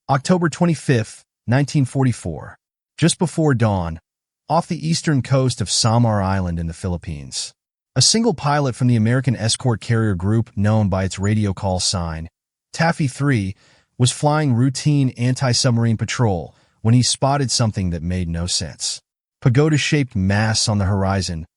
October 25, 1944. Just before dawn, off the eastern coast of Samar Island in the Philippines, a single pilot from the American escort carrier group known by its radio call sign, Taffy 3, was flying routine anti-submarine patrol when he spotted something that made no sense. Pagoda-shaped mass on the horizon,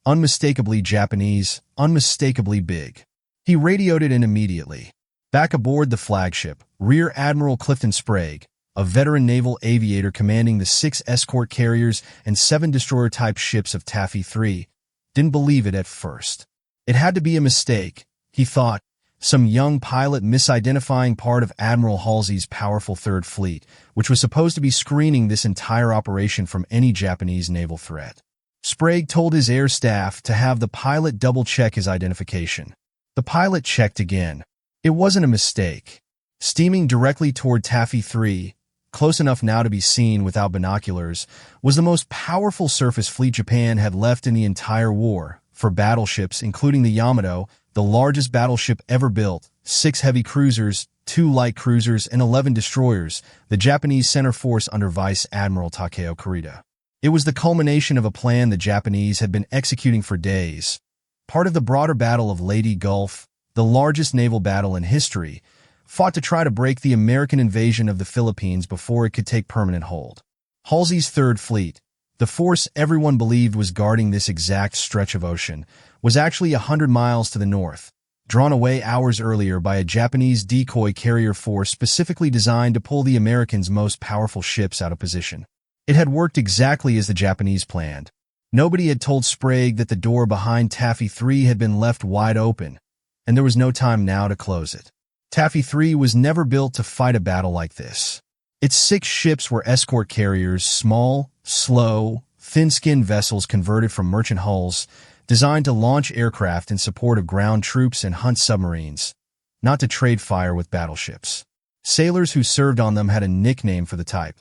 unmistakably Japanese, unmistakably big. He radioed it in immediately. Back aboard the flagship, Rear Admiral Clifton Sprague, a veteran naval aviator commanding the 6 escort carriers and 7 destroyer-type ships of Taffy 3, didn't believe it at first. It had to be a mistake, he thought, some young pilot misidentifying part of Admiral Halsey's powerful Third Fleet, which was supposed to be screening this entire operation from any Japanese naval threat. Sprague told his air staff to have the pilot double-check his identification. The pilot checked again. It wasn't a mistake. Steaming directly toward Taffy 3, close enough now to be seen without binoculars, was the most powerful surface fleet Japan had left in the entire war. For battleships, including the Yamato, the largest battleship ever built, 6 heavy cruisers, 2 light cruisers, and 11 destroyers, the Japanese center force under Vice Admiral Takeo Kurita. It was the culmination of a plan the Japanese had been executing for days. Part of the broader Battle of Leyte Gulf, the largest naval battle in history, fought to try to break the American invasion of the Philippines before it could take permanent hold. Halsey's Third Fleet, the force everyone believed was guarding this exact stretch of ocean, was actually 100 miles to the north, drawn away hours earlier by a Japanese decoy carrier force specifically designed to pull the Americans' most powerful ships out of position. It had worked exactly as the Japanese planned. Nobody had told Sprague that the door behind Taffy 3 had been left wide open, and there was no time now to close it. Taffy 3 was never built to fight a battle like this. Its 6 ships were escort carriers, small, slow, thin-skinned vessels converted from merchant hulls, designed to launch aircraft in support of ground troops and hunt submarines, not to trade fire with battleships. Sailors who served on them had a nickname for the type.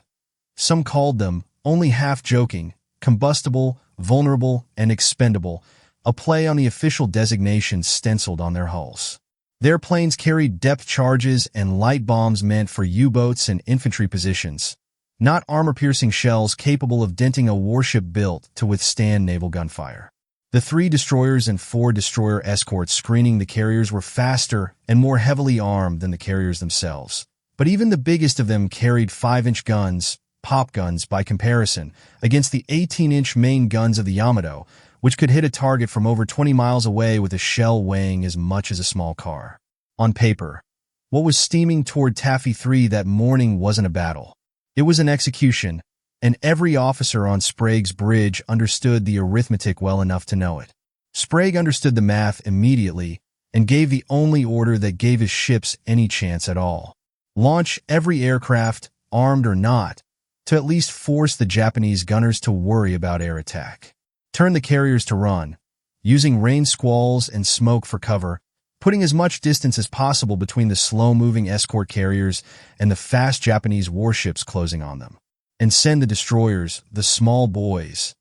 Some called them, only half-joking, combustible, vulnerable, and expendable, a play on the official designations stenciled on their hulls. Their planes carried depth charges and light bombs meant for U-boats and infantry positions, not armor-piercing shells capable of denting a warship built to withstand naval gunfire. The 3 destroyers and 4 destroyer escorts screening the carriers were faster and more heavily armed than the carriers themselves. But even the biggest of them carried 5-inch guns, pop guns by comparison, against the 18-inch main guns of the Yamato, which could hit a target from over 20 miles away with a shell weighing as much as a small car. On paper, what was steaming toward Taffy 3 that morning wasn't a battle. It was an execution, and every officer on Sprague's bridge understood the arithmetic well enough to know it. Sprague understood the math immediately and gave the only order that gave his ships any chance at all. Launch every aircraft, armed or not, to at least force the Japanese gunners to worry about air attack. Turn the carriers to run, using rain squalls and smoke for cover, putting as much distance as possible between the slow-moving escort carriers and the fast Japanese warships closing on them. And send the destroyers, the small boys,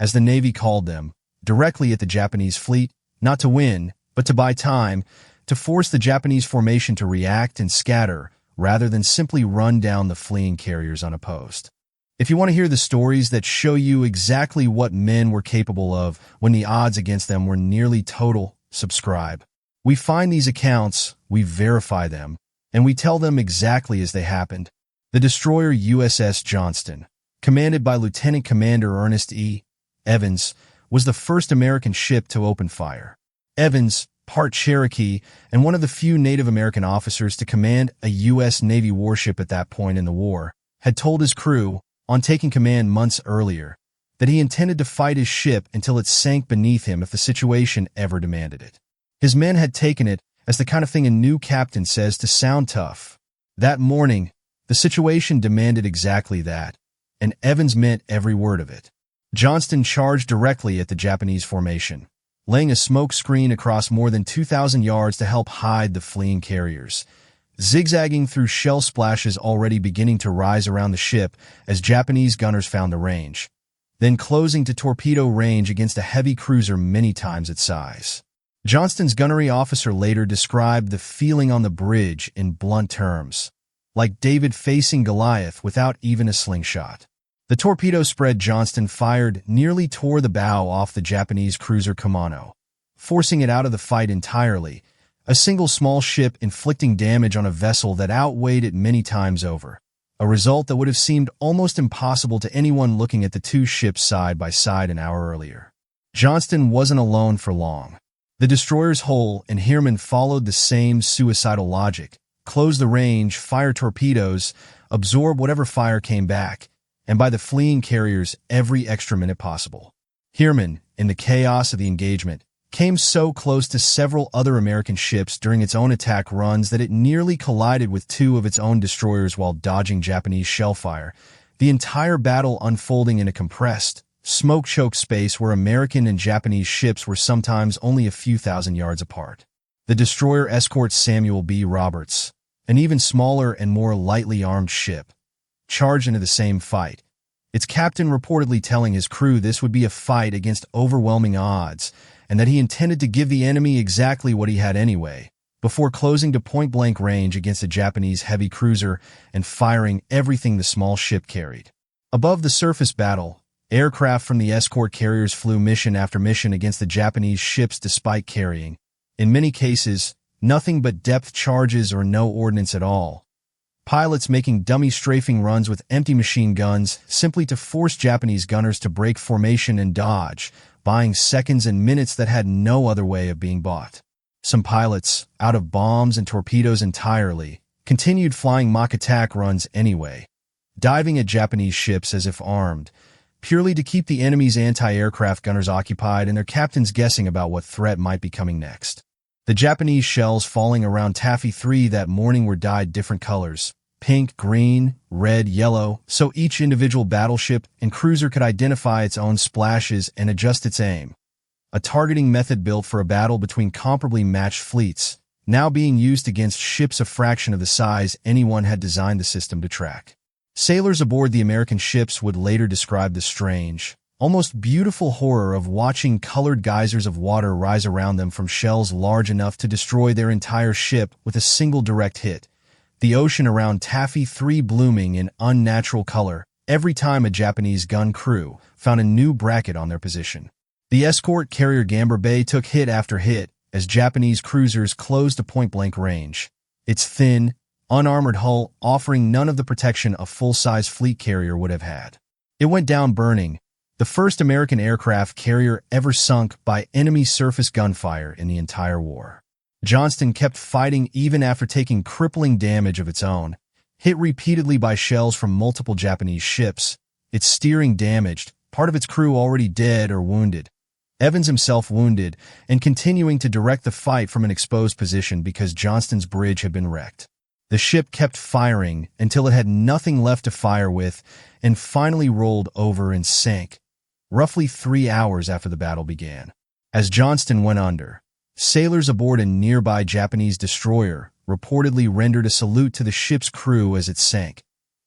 as the Navy called them, directly at the Japanese fleet, not to win, but to buy time, to force the Japanese formation to react and scatter, rather than simply run down the fleeing carriers unopposed. If you want to hear the stories that show you exactly what men were capable of when the odds against them were nearly total, subscribe. We find these accounts, we verify them, and we tell them exactly as they happened. The destroyer USS Johnston, commanded by Lieutenant Commander Ernest E. Evans, was the first American ship to open fire. Evans, part Cherokee, and one of the few Native American officers to command a U.S. Navy warship at that point in the war, had told his crew, on taking command months earlier, that he intended to fight his ship until it sank beneath him if the situation ever demanded it. His men had taken it as the kind of thing a new captain says to sound tough. That morning, the situation demanded exactly that, and Evans meant every word of it. Johnston charged directly at the Japanese formation, laying a smoke screen across more than 2,000 yards to help hide the fleeing carriers, zigzagging through shell splashes already beginning to rise around the ship as Japanese gunners found the range, then closing to torpedo range against a heavy cruiser many times its size. Johnston's gunnery officer later described the feeling on the bridge in blunt terms. like David facing Goliath without even a slingshot. The torpedo spread Johnston fired nearly tore the bow off the Japanese cruiser Yamato, forcing it out of the fight entirely, a single small ship inflicting damage on a vessel that outweighed it many times over, a result that would have seemed almost impossible to anyone looking at the two ships side by side an hour earlier. Johnston wasn't alone for long. The destroyers Hull and Heermann followed the same suicidal logic, close the range, fire torpedoes, absorb whatever fire came back, and by the fleeing carriers every extra minute possible. Heermann, in the chaos of the engagement, came so close to several other American ships during its own attack runs that it nearly collided with two of its own destroyers while dodging Japanese shellfire, the entire battle unfolding in a compressed, smoke-choked space where American and Japanese ships were sometimes only a few thousand yards apart. The destroyer escort Samuel B. Roberts, an even smaller and more lightly armed ship, charged into the same fight, its captain reportedly telling his crew this would be a fight against overwhelming odds and that he intended to give the enemy exactly what he had anyway, before closing to point-blank range against a Japanese heavy cruiser and firing everything the small ship carried. Above the surface battle, aircraft from the escort carriers flew mission after mission against the Japanese ships despite carrying, in many cases, nothing but depth charges or no ordnance at all. Pilots making dummy strafing runs with empty machine guns simply to force Japanese gunners to break formation and dodge, buying seconds and minutes that had no other way of being bought. Some pilots, out of bombs and torpedoes entirely, continued flying mock attack runs anyway, diving at Japanese ships as if armed, purely to keep the enemy's anti-aircraft gunners occupied and their captains guessing about what threat might be coming next. The Japanese shells falling around Taffy 3 that morning were dyed different colors, pink, green, red, yellow, so each individual battleship and cruiser could identify its own splashes and adjust its aim. A targeting method built for a battle between comparably matched fleets, now being used against ships a fraction of the size anyone had designed the system to track. Sailors aboard the American ships would later describe the strange, almost beautiful horror of watching colored geysers of water rise around them from shells large enough to destroy their entire ship with a single direct hit, the ocean around Taffy 3 blooming in unnatural color every time a Japanese gun crew found a new bracket on their position. The escort carrier Gamber Bay took hit after hit as Japanese cruisers closed to point-blank range, its thin, unarmored hull offering none of the protection a full-size fleet carrier would have had. It went down burning, the first American aircraft carrier ever sunk by enemy surface gunfire in the entire war. Johnston kept fighting even after taking crippling damage of its own, hit repeatedly by shells from multiple Japanese ships, its steering damaged, part of its crew already dead or wounded, Evans himself wounded, and continuing to direct the fight from an exposed position because Johnston's bridge had been wrecked. The ship kept firing until it had nothing left to fire with and finally rolled over and sank, roughly 3 hours after the battle began. As Johnston went under, sailors aboard a nearby Japanese destroyer reportedly rendered a salute to the ship's crew as it sank,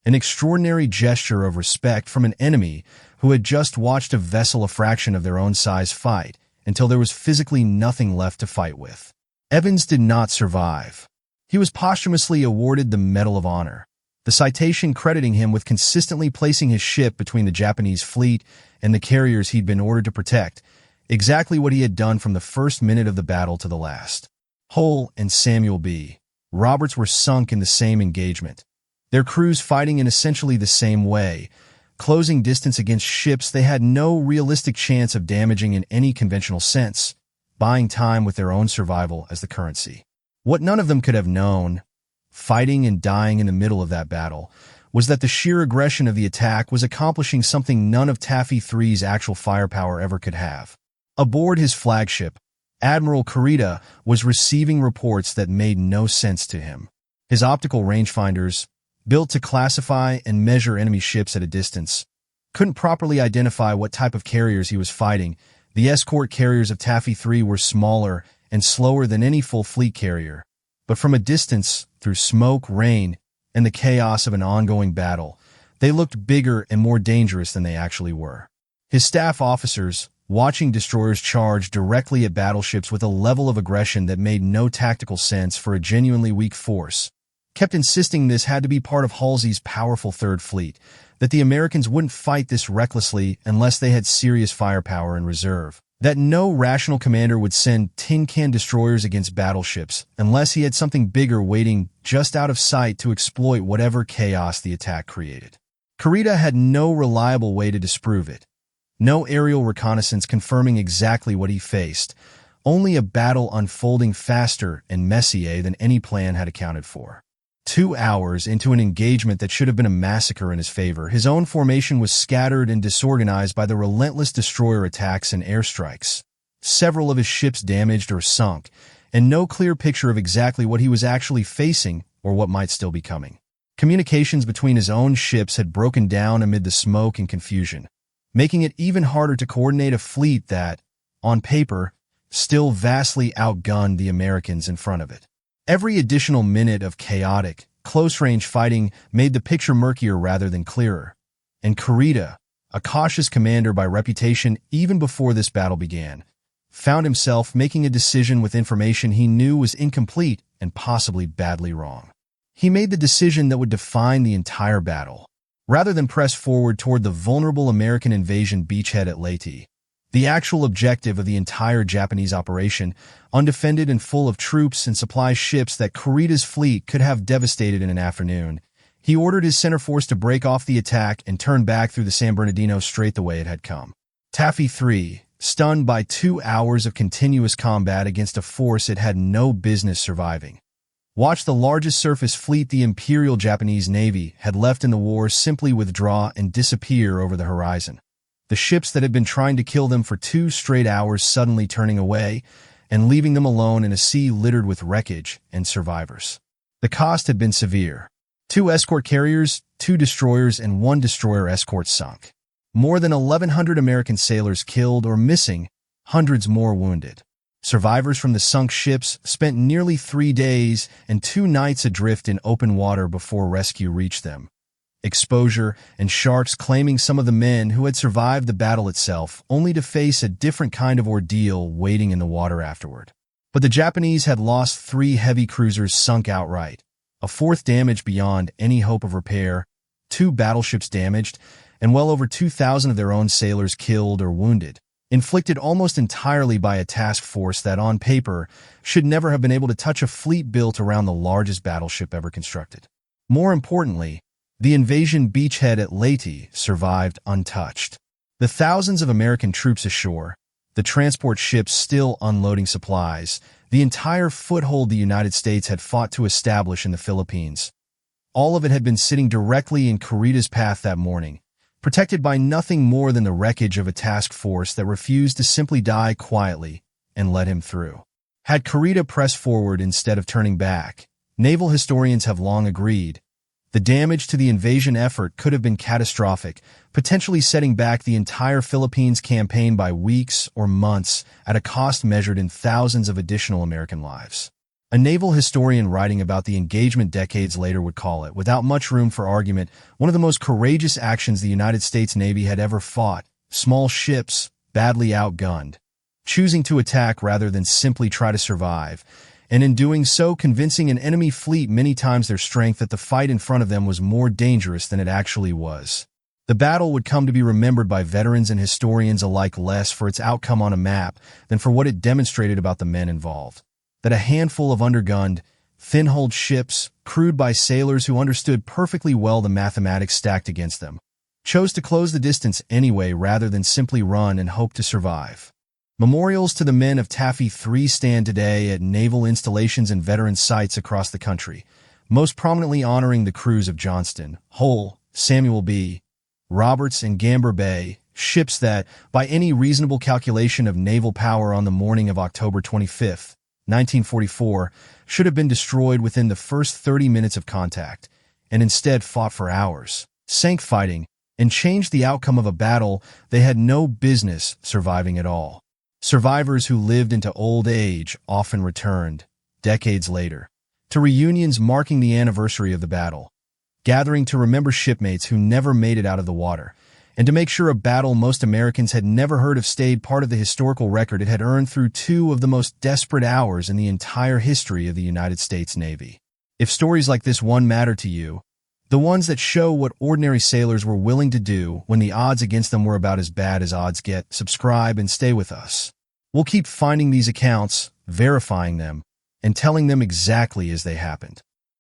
an extraordinary gesture of respect from an enemy who had just watched a vessel a fraction of their own size fight until there was physically nothing left to fight with. Evans did not survive. He was posthumously awarded the Medal of Honor, the citation crediting him with consistently placing his ship between the Japanese fleet and the carriers he'd been ordered to protect, exactly what he had done from the first minute of the battle to the last. Hull and Samuel B. Roberts were sunk in the same engagement, their crews fighting in essentially the same way, closing distance against ships they had no realistic chance of damaging in any conventional sense, buying time with their own survival as the currency. What none of them could have known, fighting and dying in the middle of that battle, was that the sheer aggression of the attack was accomplishing something none of Taffy 3's actual firepower ever could have. Aboard his flagship, Admiral Kurita was receiving reports that made no sense to him. His optical rangefinders, built to classify and measure enemy ships at a distance, couldn't properly identify what type of carriers he was fighting. The escort carriers of Taffy 3 were smaller and slower than any full fleet carrier, but from a distance, through smoke, rain, and the chaos of an ongoing battle, they looked bigger and more dangerous than they actually were. His staff officers, watching destroyers charge directly at battleships with a level of aggression that made no tactical sense for a genuinely weak force, kept insisting this had to be part of Halsey's powerful Third Fleet, that the Americans wouldn't fight this recklessly unless they had serious firepower in reserve, that no rational commander would send tin can destroyers against battleships unless he had something bigger waiting just out of sight to exploit whatever chaos the attack created. Kurita had no reliable way to disprove it. No aerial reconnaissance confirming exactly what he faced, only a battle unfolding faster and messier than any plan had accounted for. 2 hours into an engagement that should have been a massacre in his favor, his own formation was scattered and disorganized by the relentless destroyer attacks and airstrikes. Several of his ships damaged or sunk, and no clear picture of exactly what he was actually facing or what might still be coming. Communications between his own ships had broken down amid the smoke and confusion, making it even harder to coordinate a fleet that, on paper, still vastly outgunned the Americans in front of it. Every additional minute of chaotic, close-range fighting made the picture murkier rather than clearer, and Kurita, a cautious commander by reputation even before this battle began, found himself making a decision with information he knew was incomplete and possibly badly wrong. He made the decision that would define the entire battle. Rather than press forward toward the vulnerable American invasion beachhead at Leyte, the actual objective of the entire Japanese operation, undefended and full of troops and supply ships that Kurita's fleet could have devastated in an afternoon, he ordered his center force to break off the attack and turn back through the San Bernardino Strait the way it had come. Taffy 3, stunned by 2 hours of continuous combat against a force it had no business surviving, watched the largest surface fleet the Imperial Japanese Navy had left in the war simply withdraw and disappear over the horizon. The ships that had been trying to kill them for 2 straight hours suddenly turning away and leaving them alone in a sea littered with wreckage and survivors. The cost had been severe. 2 escort carriers, 2 destroyers, and 1 destroyer escort sunk. More than 1,100 American sailors killed or missing, hundreds more wounded. Survivors from the sunk ships spent nearly 3 days and 2 nights adrift in open water before rescue reached them. Exposure and sharks claiming some of the men who had survived the battle itself, only to face a different kind of ordeal waiting in the water afterward. But the Japanese had lost 3 heavy cruisers sunk outright, a 4th damaged beyond any hope of repair, 2 battleships damaged, and well over 2,000 of their own sailors killed or wounded, inflicted almost entirely by a task force that, on paper, should never have been able to touch a fleet built around the largest battleship ever constructed. More importantly, the invasion beachhead at Leyte survived untouched. The thousands of American troops ashore, the transport ships still unloading supplies, the entire foothold the United States had fought to establish in the Philippines. All of it had been sitting directly in Kurita's path that morning, protected by nothing more than the wreckage of a task force that refused to simply die quietly and let him through. Had Kurita pressed forward instead of turning back, naval historians have long agreed, the damage to the invasion effort could have been catastrophic, potentially setting back the entire Philippines campaign by weeks or months at a cost measured in thousands of additional American lives. A naval historian writing about the engagement decades later would call it, without much room for argument, one of the most courageous actions the United States Navy had ever fought. Small ships, badly outgunned, choosing to attack rather than simply try to survive, and in doing so convincing an enemy fleet many times their strength that the fight in front of them was more dangerous than it actually was. The battle would come to be remembered by veterans and historians alike less for its outcome on a map than for what it demonstrated about the men involved. That a handful of undergunned, thin-hulled ships, crewed by sailors who understood perfectly well the mathematics stacked against them, chose to close the distance anyway rather than simply run and hope to survive. Memorials to the men of Taffy 3 stand today at naval installations and veteran sites across the country, most prominently honoring the crews of Johnston, Hull, Samuel B. Roberts, and Gamber Bay, ships that, by any reasonable calculation of naval power on the morning of October 25, 1944, should have been destroyed within the first 30 minutes of contact, and instead fought for hours, sank fighting, and changed the outcome of a battle they had no business surviving at all. Survivors who lived into old age often returned, decades later, to reunions marking the anniversary of the battle, gathering to remember shipmates who never made it out of the water, and to make sure a battle most Americans had never heard of stayed part of the historical record it had earned through 2 of the most desperate hours in the entire history of the United States Navy. If stories like this one matter to you, the ones that show what ordinary sailors were willing to do when the odds against them were about as bad as odds get, subscribe and stay with us. We'll keep finding these accounts, verifying them, and telling them exactly as they happened.